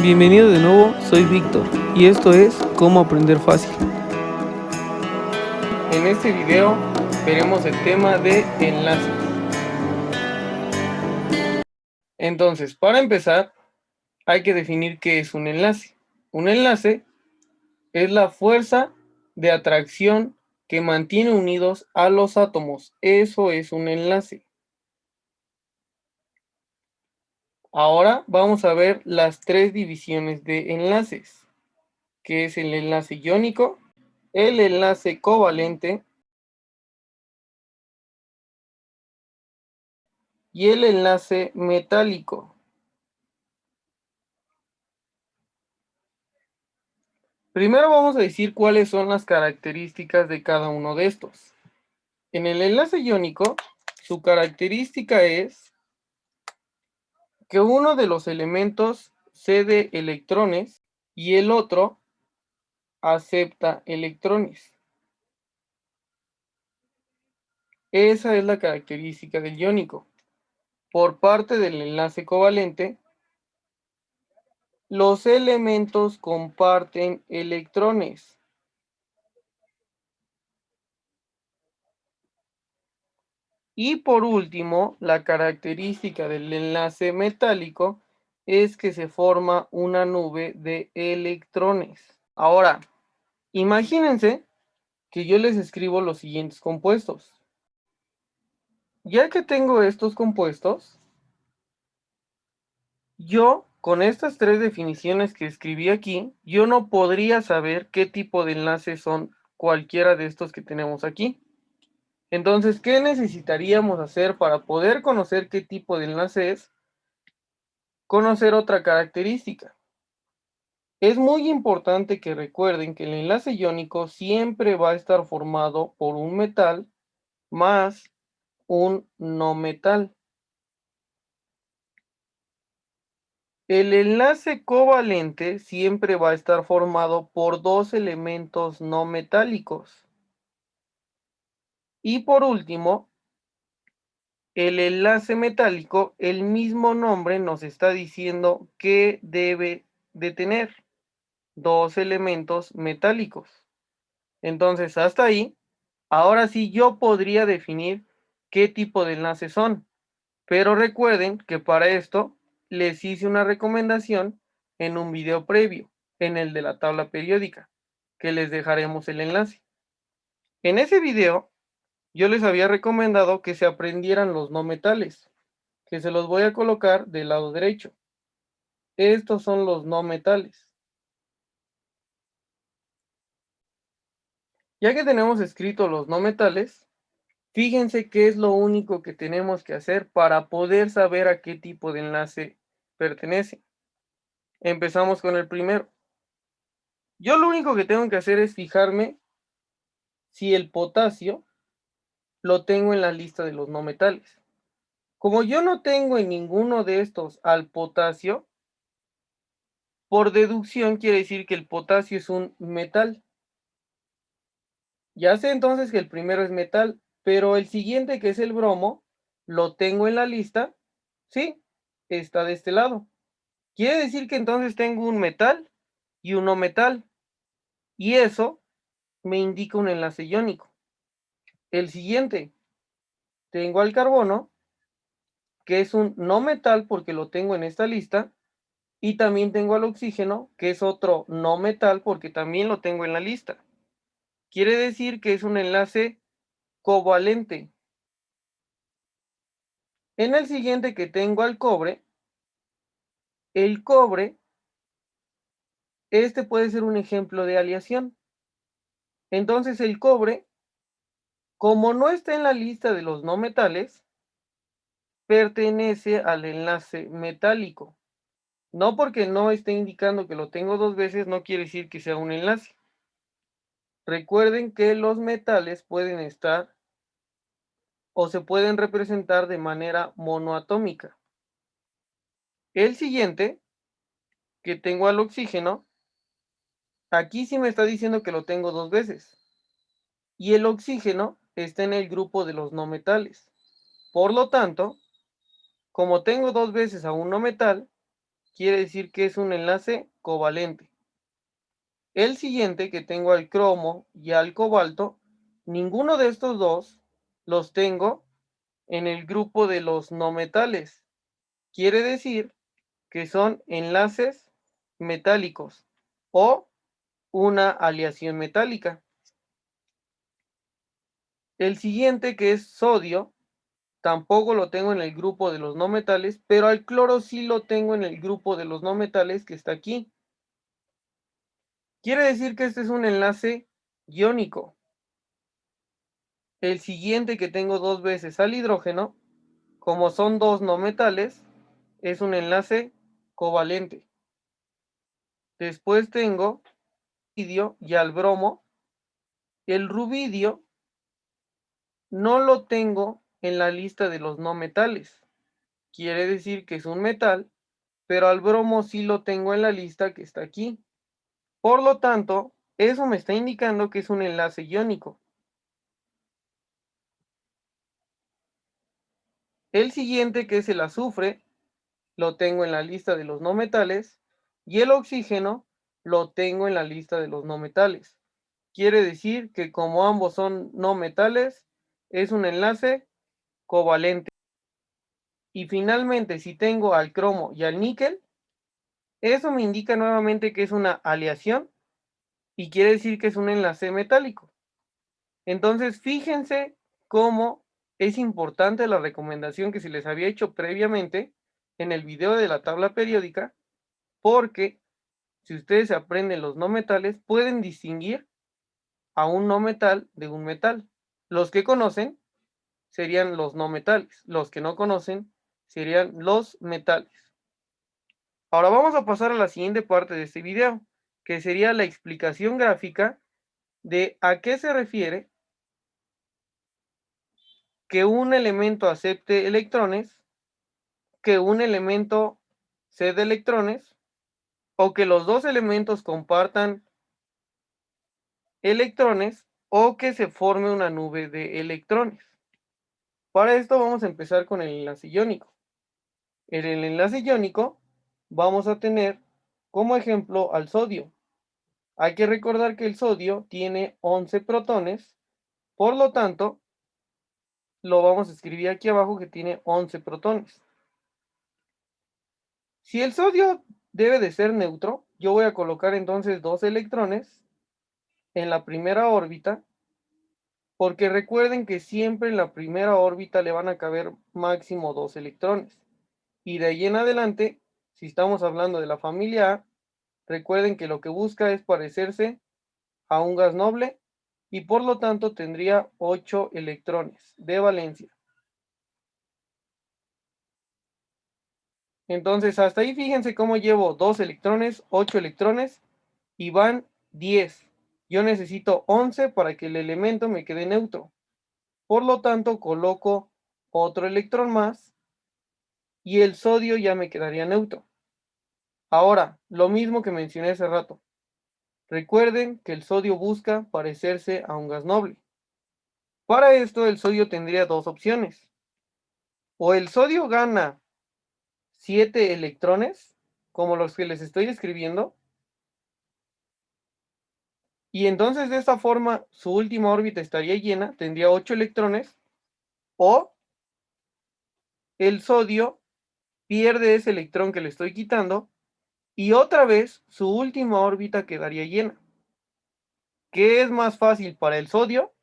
Bienvenido de nuevo, soy Víctor y esto es Cómo aprender fácil. En este video veremos el tema de enlaces. Entonces, para empezar, hay que definir qué es un enlace. Un enlace es la fuerza de atracción que mantiene unidos a los átomos. Eso es un enlace. Ahora vamos a ver las tres divisiones de enlaces, que es el enlace iónico, el enlace covalente y el enlace metálico. Primero vamos a decir cuáles son las características de cada uno de estos. En el enlace iónico, su característica es que uno de los elementos cede electrones y el otro acepta electrones. Esa es la característica del iónico. Por parte del enlace covalente, los elementos comparten electrones. Y por último, la característica del enlace metálico es que se forma una nube de electrones. Ahora, imagínense que yo les escribo los siguientes compuestos. Ya que tengo estos compuestos, yo con estas tres definiciones que escribí aquí, yo no podría saber qué tipo de enlaces son cualquiera de estos que tenemos aquí. Entonces, ¿qué necesitaríamos hacer para poder conocer qué tipo de enlace es? Conocer otra característica. Es muy importante que recuerden que el enlace iónico siempre va a estar formado por un metal más un no metal. El enlace covalente siempre va a estar formado por dos elementos no metálicos. Y por último, el enlace metálico, el mismo nombre nos está diciendo que debe de tener dos elementos metálicos. Entonces, hasta ahí, ahora sí yo podría definir qué tipo de enlaces son. Pero recuerden que para esto les hice una recomendación en un video previo, en el de la tabla periódica, que les dejaremos el enlace. En ese video yo les había recomendado que se aprendieran los no metales, que se los voy a colocar del lado derecho. Estos son los no metales. Ya que tenemos escrito los no metales, fíjense qué es lo único que tenemos que hacer para poder saber a qué tipo de enlace pertenece. Empezamos con el primero. Yo lo único que tengo que hacer es fijarme si el potasio lo tengo en la lista de los no metales. Como yo no tengo en ninguno de estos al potasio, por deducción quiere decir que el potasio es un metal. Ya sé entonces que el primero es metal, pero el siguiente, que es el bromo, lo tengo en la lista. Sí, está de este lado. Quiere decir que entonces tengo un metal y un no metal. Y eso me indica un enlace iónico. El siguiente, tengo al carbono, que es un no metal porque lo tengo en esta lista. Y también tengo al oxígeno, que es otro no metal porque también lo tengo en la lista. Quiere decir que es un enlace covalente. En el siguiente, que tengo al cobre, el cobre, este puede ser un ejemplo de aleación. Entonces el cobre, como no está en la lista de los no metales, pertenece al enlace metálico. No porque no esté indicando que lo tengo dos veces, no quiere decir que sea un enlace. Recuerden que los metales pueden estar o se pueden representar de manera monoatómica. El siguiente, que tengo al oxígeno, aquí sí me está diciendo que lo tengo dos veces. Y el oxígeno está en el grupo de los no metales. Por lo tanto, como tengo dos veces a un no metal, quiere decir que es un enlace covalente. El siguiente, que tengo al cromo y al cobalto, ninguno de estos dos los tengo en el grupo de los no metales. Quiere decir que son enlaces metálicos o una aleación metálica. El siguiente, que es sodio, tampoco lo tengo en el grupo de los no metales, pero al cloro sí lo tengo en el grupo de los no metales que está aquí. Quiere decir que este es un enlace iónico. El siguiente, que tengo dos veces al hidrógeno, como son dos no metales, es un enlace covalente. Después tengo rubidio y al bromo. El rubidio no lo tengo en la lista de los no metales. Quiere decir que es un metal, pero al bromo sí lo tengo en la lista que está aquí. Por lo tanto, eso me está indicando que es un enlace iónico. El siguiente, que es el azufre, lo tengo en la lista de los no metales, y el oxígeno lo tengo en la lista de los no metales. Quiere decir que como ambos son no metales, es un enlace covalente. Y finalmente, si tengo al cromo y al níquel, eso me indica nuevamente que es una aleación y quiere decir que es un enlace metálico. Entonces, fíjense cómo es importante la recomendación que se les había hecho previamente en el video de la tabla periódica, porque si ustedes aprenden los no metales, pueden distinguir a un no metal de un metal. Los que conocen serían los no metales, los que no conocen serían los metales. Ahora vamos a pasar a la siguiente parte de este video, que sería la explicación gráfica de a qué se refiere que un elemento acepte electrones, que un elemento cede electrones, o que los dos elementos compartan electrones, o que se forme una nube de electrones. Para esto vamos a empezar con el enlace iónico. En el enlace iónico vamos a tener como ejemplo al sodio. Hay que recordar que el sodio tiene 11 protones, por lo tanto, lo vamos a escribir aquí abajo que tiene 11 protones. Si el sodio debe de ser neutro, yo voy a colocar entonces dos electrones en la primera órbita, porque recuerden que siempre en la primera órbita le van a caber máximo dos electrones. Y de ahí en adelante, si estamos hablando de la familia A, recuerden que lo que busca es parecerse a un gas noble y por lo tanto tendría 8 electrones de valencia. Entonces hasta ahí fíjense cómo llevo 2 electrones, 8 electrones y van 10. Yo necesito 11 para que el elemento me quede neutro. Por lo tanto coloco otro electrón más y el sodio ya me quedaría neutro. Ahora, lo mismo que mencioné hace rato. Recuerden que el sodio busca parecerse a un gas noble. Para esto el sodio tendría dos opciones. O el sodio gana 7 electrones, como los que les estoy escribiendo, y entonces de esta forma su última órbita estaría llena, tendría 8 electrones, o el sodio pierde ese electrón que le estoy quitando, y otra vez su última órbita quedaría llena. ¿Qué es más fácil para el sodio?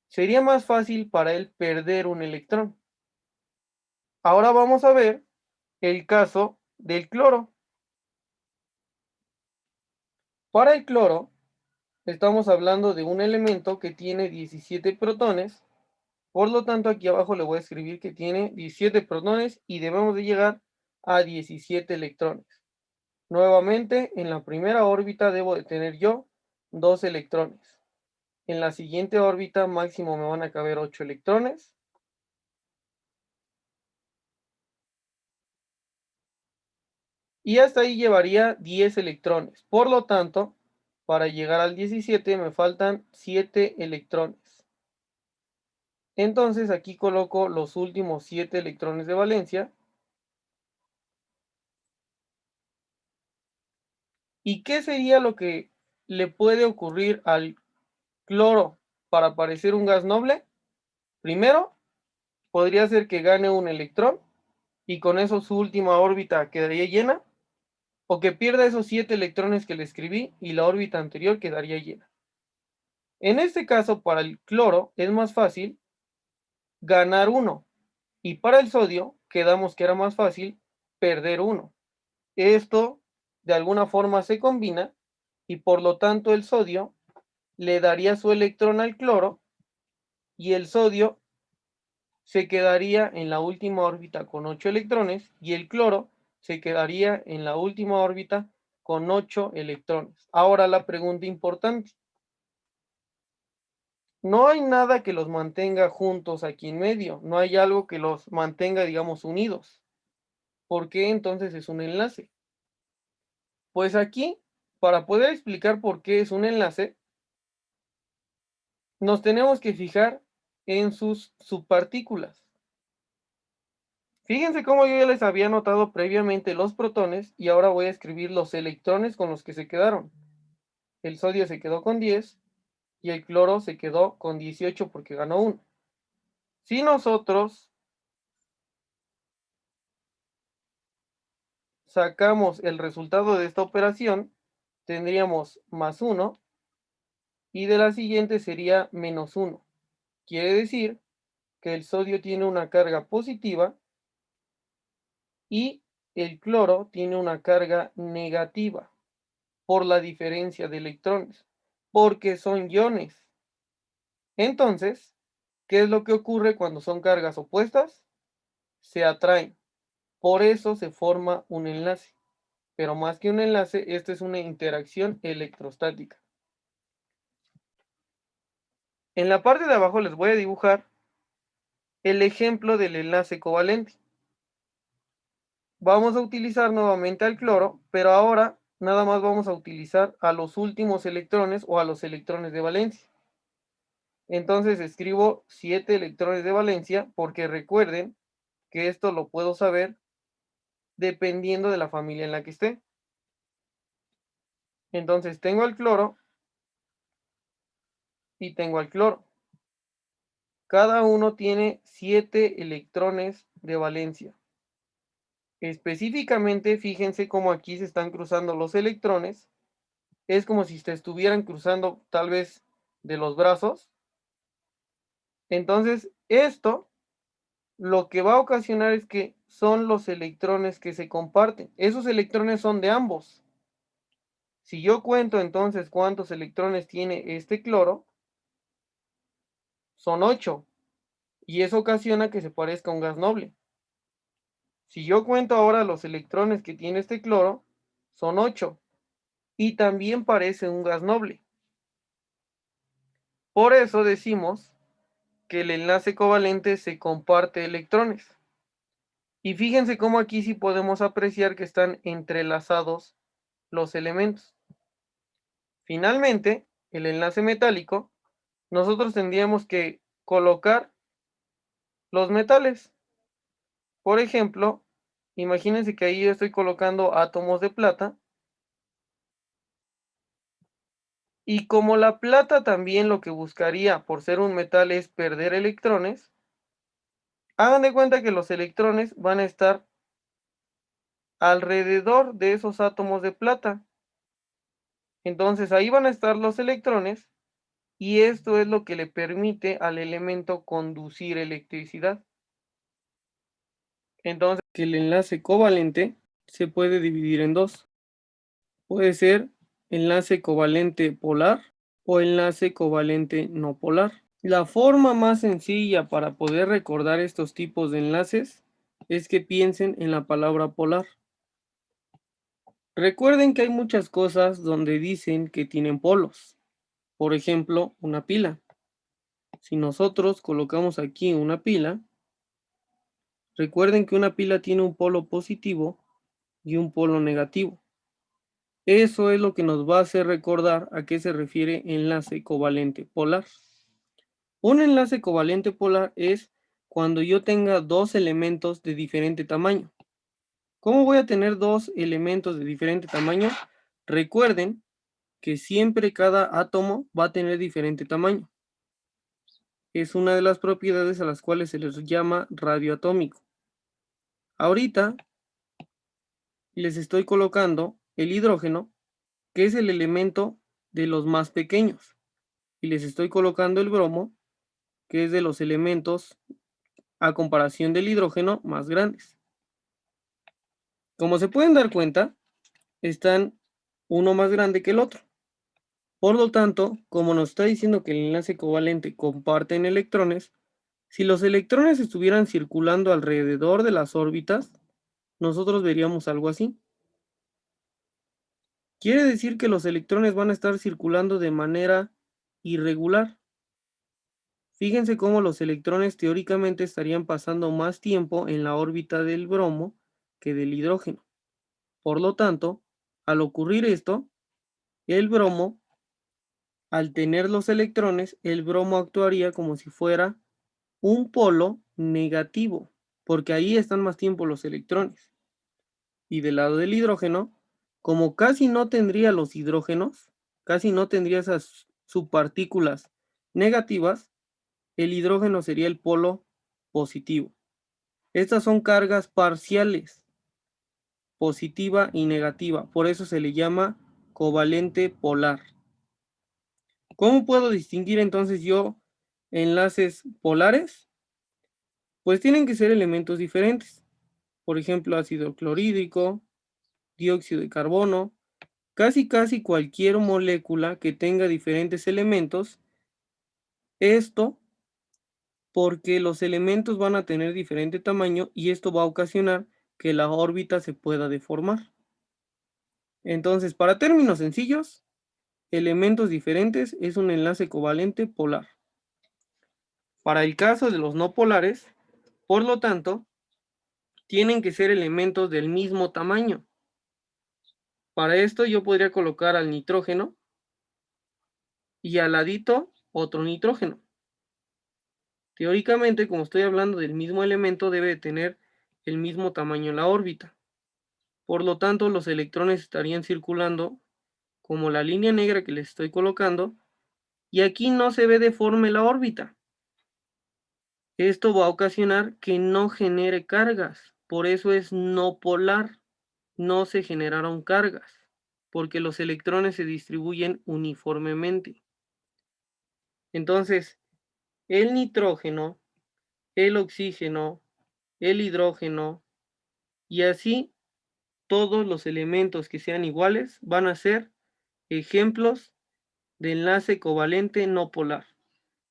Sería más fácil para él perder un electrón. Ahora vamos a ver el caso del cloro. Para el cloro, estamos hablando de un elemento que tiene 17 protones, por lo tanto aquí abajo le voy a escribir que tiene 17 protones y debemos de llegar a 17 electrones. Nuevamente, en la primera órbita debo de tener yo 2 electrones. En la siguiente órbita máximo me van a caber 8 electrones. Y hasta ahí llevaría 10 electrones. Por lo tanto, para llegar al 17 me faltan 7 electrones. Entonces aquí coloco los últimos 7 electrones de valencia. ¿Y qué sería lo que le puede ocurrir al cloro para parecer un gas noble? Primero, podría ser que gane un electrón y con eso su última órbita quedaría llena, o que pierda esos 7 electrones que le escribí y la órbita anterior quedaría llena. En este caso, para el cloro es más fácil ganar uno, y para el sodio quedamos que era más fácil perder uno. Esto de alguna forma se combina y por lo tanto el sodio le daría su electrón al cloro y el sodio se quedaría en la última órbita con 8 electrones y el cloro se quedaría en la última órbita con 8 electrones. Ahora la pregunta importante. No hay nada que los mantenga juntos aquí en medio, no hay algo que los mantenga, digamos, unidos. ¿Por qué entonces es un enlace? Pues aquí, para poder explicar por qué es un enlace, nos tenemos que fijar en sus subpartículas. Fíjense cómo yo ya les había anotado previamente los protones y ahora voy a escribir los electrones con los que se quedaron. El sodio se quedó con 10 y el cloro se quedó con 18 porque ganó 1. Si nosotros sacamos el resultado de esta operación, tendríamos más 1 y de la siguiente sería menos 1. Quiere decir que el sodio tiene una carga positiva y el cloro tiene una carga negativa por la diferencia de electrones, porque son iones. Entonces, ¿qué es lo que ocurre cuando son cargas opuestas? Se atraen. Por eso se forma un enlace. Pero más que un enlace, esta es una interacción electrostática. En la parte de abajo les voy a dibujar el ejemplo del enlace covalente. Vamos a utilizar nuevamente al cloro, pero ahora nada más vamos a utilizar a los últimos electrones o a los electrones de valencia. Entonces escribo 7 electrones de valencia porque recuerden que esto lo puedo saber dependiendo de la familia en la que esté. Entonces tengo al cloro y tengo al cloro. Cada uno tiene 7 electrones de valencia. Específicamente, fíjense cómo aquí se están cruzando los electrones. Es como si se estuvieran cruzando tal vez de los brazos. Entonces, esto lo que va a ocasionar es que son los electrones que se comparten. Esos electrones son de ambos. Si yo cuento entonces cuántos electrones tiene este cloro, son 8. Y eso ocasiona que se parezca a un gas noble. Si yo cuento ahora los electrones que tiene este cloro, son 8. Y también parece un gas noble. Por eso decimos que el enlace covalente se comparte electrones. Y fíjense cómo aquí sí podemos apreciar que están entrelazados los elementos. Finalmente, el enlace metálico, nosotros tendríamos que colocar los metales. Por ejemplo, imagínense que ahí yo estoy colocando átomos de plata. Y como la plata también lo que buscaría por ser un metal es perder electrones, hagan de cuenta que los electrones van a estar alrededor de esos átomos de plata. Entonces ahí van a estar los electrones y esto es lo que le permite al elemento conducir electricidad. Entonces, que el enlace covalente se puede dividir en dos. Puede ser enlace covalente polar o enlace covalente no polar. La forma más sencilla para poder recordar estos tipos de enlaces es que piensen en la palabra polar. Recuerden que hay muchas cosas donde dicen que tienen polos. Por ejemplo, una pila. Si nosotros colocamos aquí una pila, recuerden que una pila tiene un polo positivo y un polo negativo. Eso es lo que nos va a hacer recordar a qué se refiere enlace covalente polar. Un enlace covalente polar es cuando yo tenga dos elementos de diferente tamaño. ¿Cómo voy a tener dos elementos de diferente tamaño? Recuerden que siempre cada átomo va a tener diferente tamaño. Es una de las propiedades a las cuales se les llama radioatómico. Ahorita les estoy colocando el hidrógeno, que es el elemento de los más pequeños, y les estoy colocando el bromo, que es de los elementos a comparación del hidrógeno más grandes. Como se pueden dar cuenta, están uno más grande que el otro. Por lo tanto, como nos está diciendo que el enlace covalente comparten electrones, si los electrones estuvieran circulando alrededor de las órbitas, nosotros veríamos algo así. Quiere decir que los electrones van a estar circulando de manera irregular. Fíjense cómo los electrones teóricamente estarían pasando más tiempo en la órbita del bromo que del hidrógeno. Por lo tanto, al ocurrir esto, el bromo, al tener los electrones, el bromo actuaría como si fuera un polo negativo, porque ahí están más tiempo los electrones. Y del lado del hidrógeno, como casi no tendría los hidrógenos, casi no tendría esas subpartículas negativas, el hidrógeno sería el polo positivo. Estas son cargas parciales, positiva y negativa, por eso se le llama covalente polar. ¿Cómo puedo distinguir entonces yo enlaces polares? Pues tienen que ser elementos diferentes. Por ejemplo, ácido clorhídrico, dióxido de carbono, casi cualquier molécula que tenga diferentes elementos. Esto porque los elementos van a tener diferente tamaño y esto va a ocasionar que la órbita se pueda deformar. Entonces, para términos sencillos, elementos diferentes es un enlace covalente polar. Para el caso de los no polares, por lo tanto, tienen que ser elementos del mismo tamaño. Para esto yo podría colocar al nitrógeno y al ladito otro nitrógeno. Teóricamente, como estoy hablando del mismo elemento, debe de tener el mismo tamaño en la órbita. Por lo tanto, los electrones estarían circulando como la línea negra que les estoy colocando, y aquí no se ve deforme la órbita. Esto va a ocasionar que no genere cargas, por eso es no polar, no se generaron cargas, porque los electrones se distribuyen uniformemente. Entonces, el nitrógeno, el oxígeno, el hidrógeno, y así todos los elementos que sean iguales van a ser ejemplos de enlace covalente no polar.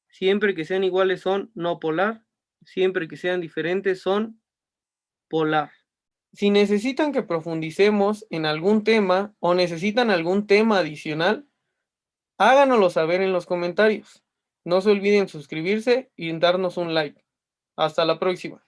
Siempre que sean iguales son no polar, siempre que sean diferentes son polar. Si necesitan que profundicemos en algún tema o necesitan algún tema adicional, háganoslo saber en los comentarios. No se olviden suscribirse y darnos un like. Hasta la próxima.